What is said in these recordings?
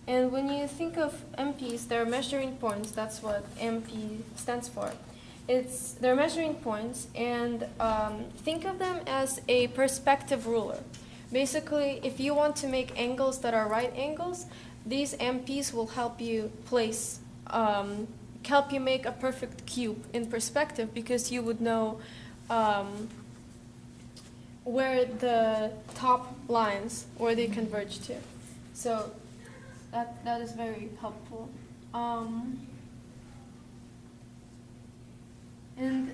And when you think of MPs, they're measuring points. That's what MP stands for. They're measuring points, and think of them as a perspective ruler. Basically, if you want to make angles that are right angles, these MPs will help you help you make a perfect cube in perspective, because you would know where the top lines, where they converge to. So that is very helpful. And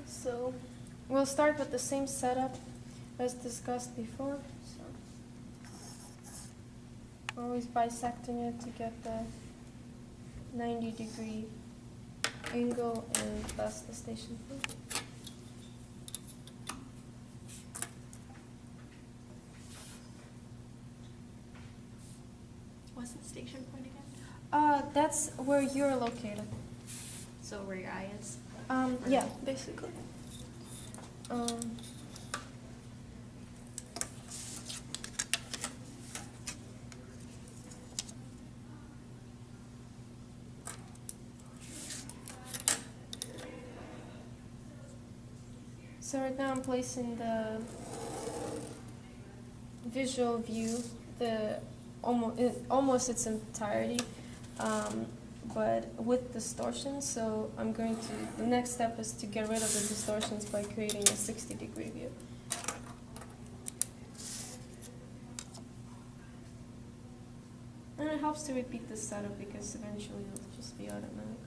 so we'll start with the same setup as discussed before. So always bisecting it to get the 90-degree angle, and thus the station point. What's the station point again? That's where you're located. So where your eye is? Yeah, basically. So right now I'm placing the visual view, almost its entirety, but with distortion. So the next step is to get rid of the distortions by creating a 60-degree view. And it helps to repeat this setup, because eventually it'll just be automatic.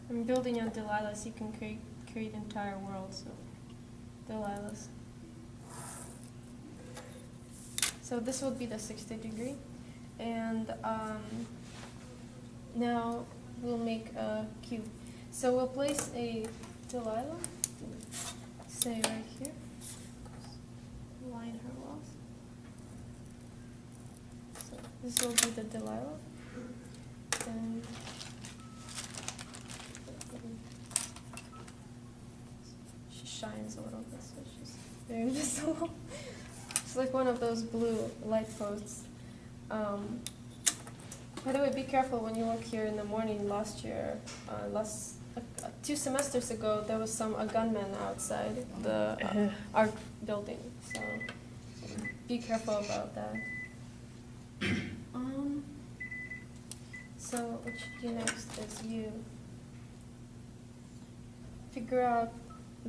I'm building on Delilah, so you can create entire worlds of Delilahs. So this will be the 60-degree, and now we'll make a cube. So we'll place a Delilah, say right here, line her walls. So this will be the Delilah, and she shines a little bit, so she's very visible. It's like one of those blue light posts. By the way, be careful when you look here in the morning. Last year, 2 semesters ago, there was a gunman outside the art building. So be careful about that. So what you do next is you figure out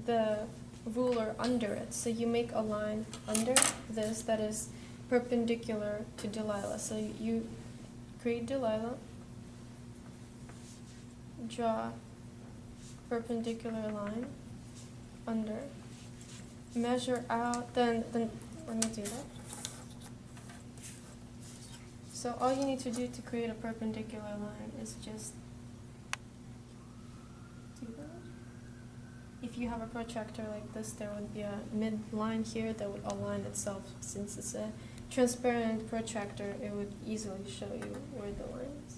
the ruler under it. So you make a line under this that is perpendicular to Delilah. So you create Delilah, draw perpendicular line under, measure out, then let me do that. So all you need to do to create a perpendicular line is just do that. If you have a protractor like this, there would be a mid-line here that would align itself. Since it's a transparent protractor, it would easily show you where the line is.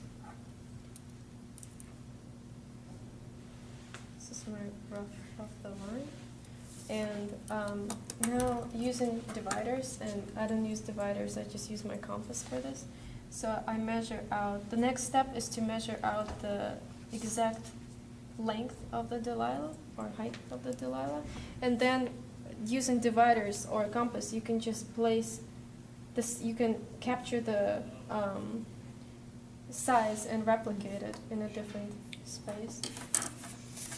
This is my rough of the line. And now using dividers, and I don't use dividers, I just use my compass for this. So I measure out, the next step is to measure out the exact length of the Delilah, or height of the Delilah. And then using dividers or a compass, you can just place this, you can capture the size and replicate it in a different space.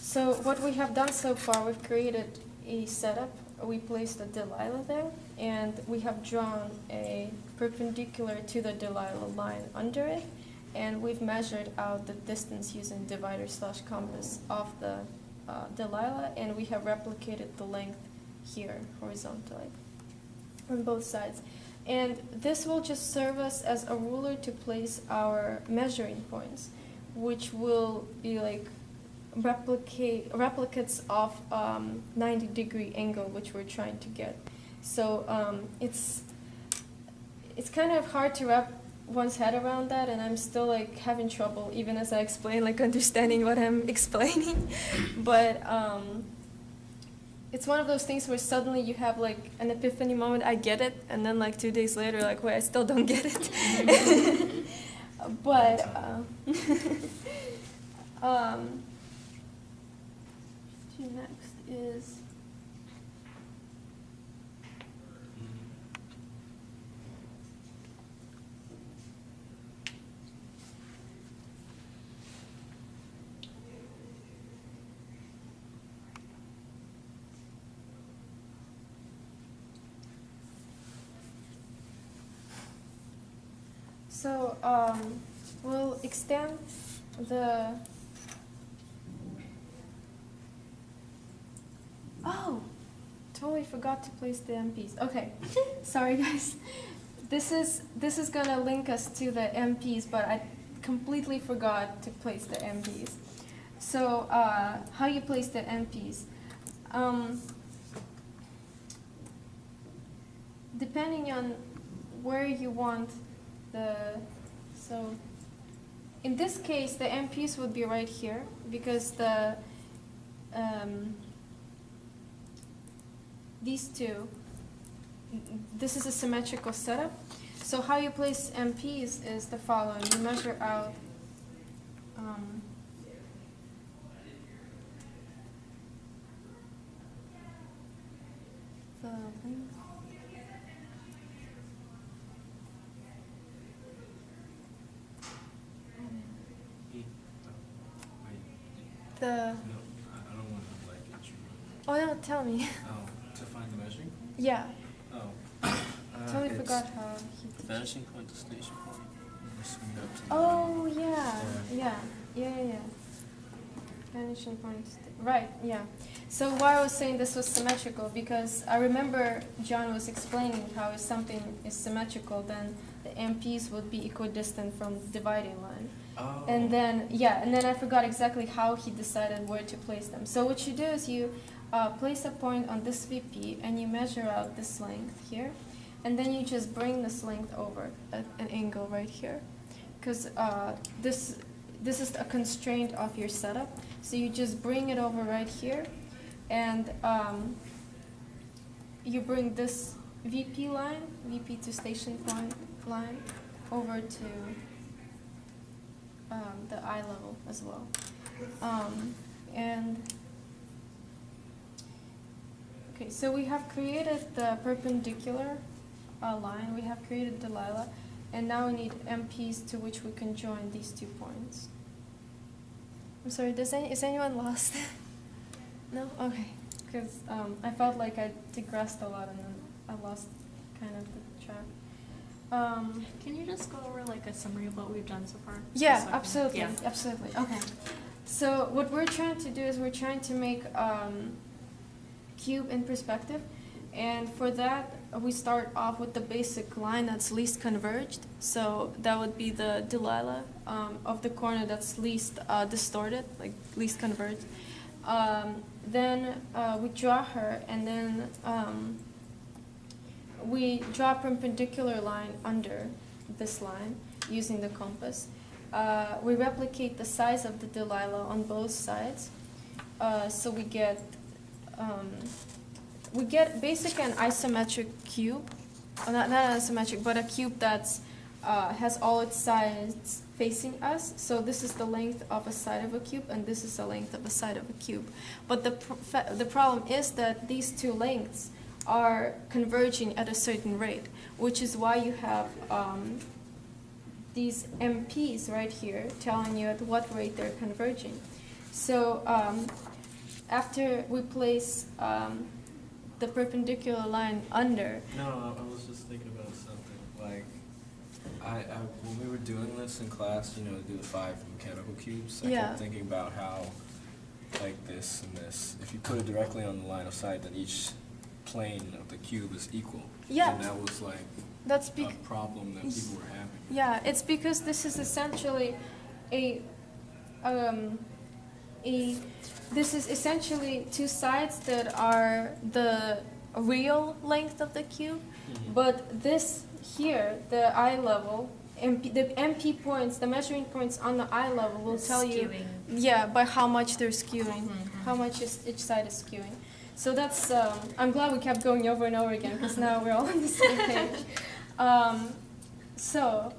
So what we have done so far, we've created a setup. We placed a Delilah there, and we have drawn a perpendicular to the Delilah line under it, and we've measured out the distance using divider/compass of the Delilah, and we have replicated the length here horizontally on both sides. And this will just serve us as a ruler to place our measuring points, which will be like replicates of 90-degree angle, which we're trying to get. So it's kind of hard to one's head around that, and I'm still like having trouble even as I explain, like understanding what I'm explaining. But it's one of those things where suddenly you have like an epiphany moment. I get it, and then like 2 days later, like, wait, I still don't get it. But next is. So we'll extend the. Oh, totally forgot to place the MPs. Okay, sorry guys. This is gonna link us to the MPs, but I completely forgot to place the MPs. So how you place the MPs? Depending on where you want so in this case the MPs would be right here because the these two, this is a symmetrical setup. So how you place MPs is the following: you measure out the length. The. No, I don't want to like get you. Oh no, tell me. Oh, to find the measuring point? Yeah. Oh. Totally It's forgot how he. vanishing point to station point. We'll swing it up to the Oh line. yeah. Vanishing point. Right. Yeah. So why I was saying this was symmetrical because I remember John was explaining how if something is symmetrical, then the MPs would be equidistant from the dividing line. Oh. And then I forgot exactly how he decided where to place them. So what you do is you place a point on this VP and you measure out this length here, and then you just bring this length over at an angle right here, because this is a constraint of your setup. So you just bring it over right here, and you bring this VP line, VP to station point line, over to the eye level as well. And okay, so we have created the perpendicular line, we have created Delilah, and now we need MPs to which we can join these 2 points. I'm sorry, is anyone lost? No? Okay, because I felt like I digressed a lot and then I lost kind of the track. Can you just go over like a summary of what we've done so far? Yeah, Just so I can- absolutely, Yeah. absolutely. Okay. So what we're trying to do is we're trying to make cube in perspective, and for that we start off with the basic line that's least converged. So that would be the Delilah of the corner that's least distorted, like least converged. Then we draw her, and then we draw a perpendicular line under this line using the compass. We replicate the size of the Delilah on both sides, so we get basically an isometric cube, not isometric, but a cube that's has all its sides facing us. So this is the length of a side of a cube, and this is the length of a side of a cube. But the problem is that these 2 lengths are converging at a certain rate, which is why you have these MPs right here telling you at what rate they're converging. So after we place the perpendicular line under. No, I was just thinking about something. Like, I when we were doing this in class, you know, do the 5 mechanical cubes, I Yeah. kept thinking about how, like this and this, if you put it directly on the line of sight, then each plane of the cube is equal. Yeah. And that was like That's a problem that people were having. Yeah, it's because this is essentially this is essentially 2 sides that are the real length of the cube, Mhm. but this here, the eye level, the MP points, the measuring points on the eye level will tell you, Skewing. yeah, by how much they're skewing, Mhm. how much each side is skewing. So that's, I'm glad we kept going over and over again, because now we're all on the same page. So,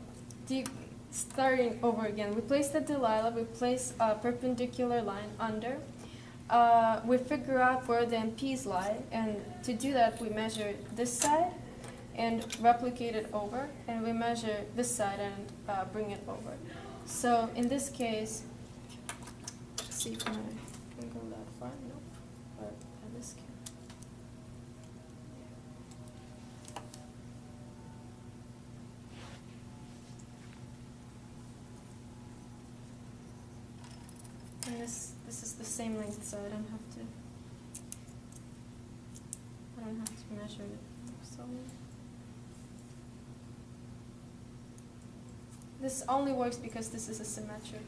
starting over again, we place the Delilah, we place a perpendicular line under. We figure out where the MPs lie, and to do that, we measure this side and replicate it over, and we measure this side and bring it over. So in this case, let's see if I can go that far. Nope. Or this can. And this is the same length, so I don't have to measure it. So this only works because this is a symmetric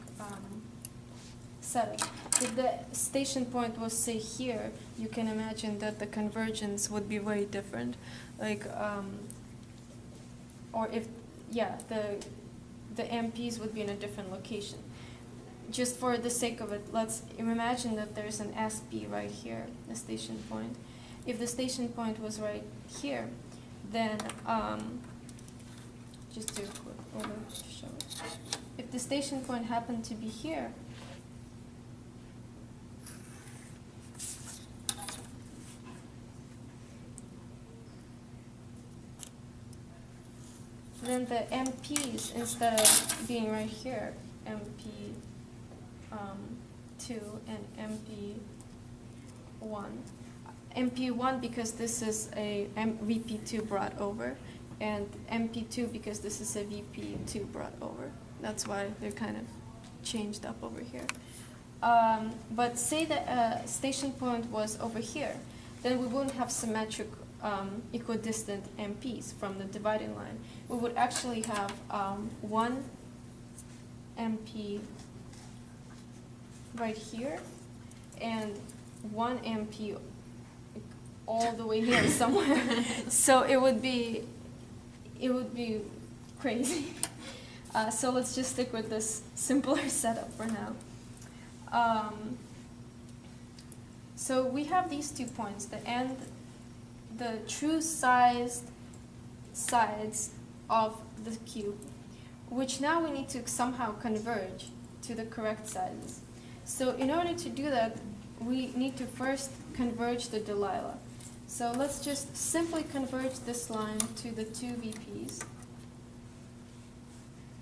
setup. If the station point was, say, here, you can imagine that the convergence would be very different. Like, or if, yeah, the MPs would be in a different location. Just for the sake of it, let's imagine that there's an SP right here, a station point. If the station point was right here, then, just do a quick over to show it. If the station point happened to be here, then the MPs, instead of being right here, MP 2 and MP1. MP1 because this is a VP2 brought over, and MP2 because this is a VP2 brought over. That's why they're kind of changed up over here. But say the station point was over here, then we wouldn't have symmetric equidistant MPs from the dividing line. We would actually have one MP right here and one MP all the way here somewhere. So it would be crazy. So let's just stick with this simpler setup for now. So we have these 2 points, the true sized sides of the cube, which now we need to somehow converge to the correct sizes. So in order to do that, we need to first converge the Delilah. So let's just simply converge this line to the 2 VPs.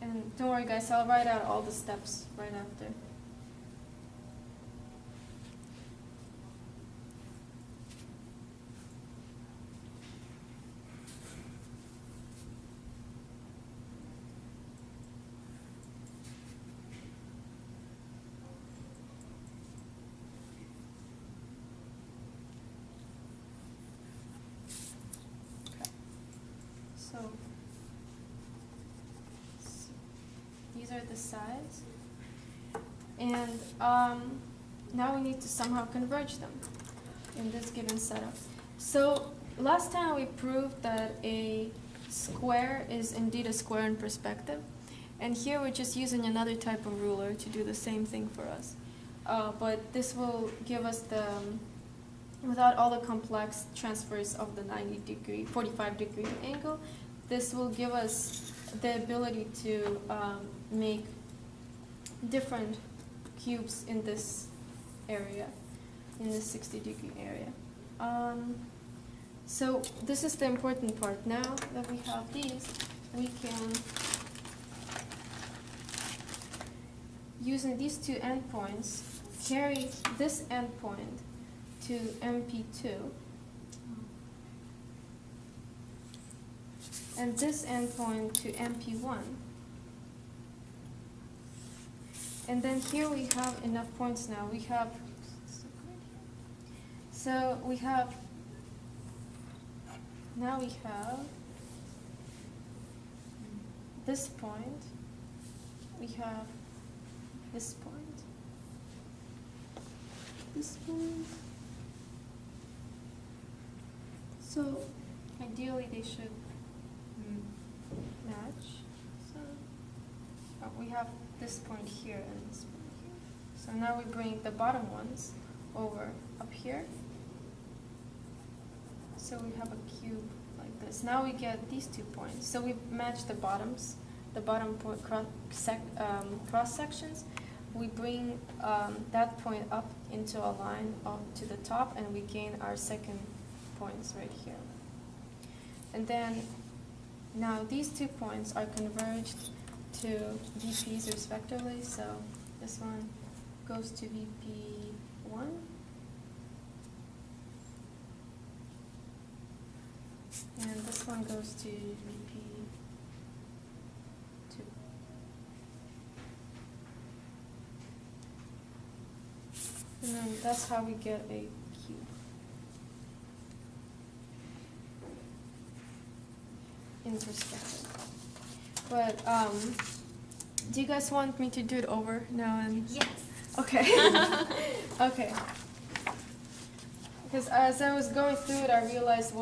And don't worry guys, I'll write out all the steps right after. So these are the sides, and now we need to somehow converge them in this given setup. So last time we proved that a square is indeed a square in perspective, and here we're just using another type of ruler to do the same thing for us. But this will give us without all the complex transfers of the 90-degree, 45-degree angle, this will give us the ability to make different cubes in this area, in this 60-degree area. So this is the important part. Now that we have these, we can, using these 2 endpoints, carry this endpoint to MP2, and this endpoint to MP1. And then here we have enough points now. We have, so we have, now we have this point, we have this point, this point. So ideally they should match. So we have this point here and this point here. So now we bring the bottom ones over up here. So we have a cube like this. Now we get these 2 points. So we match the bottoms, the bottom point cross sections. We bring that point up into a line up to the top, and we gain our second points right here. And then now these 2 points are converged to VPs respectively. So this one goes to VP1. And this one goes to VP2. And then that's how we get a cube. Introspective. But do you guys want me to do it over now? And Yes. okay. Okay. Because as I was going through it, I realized what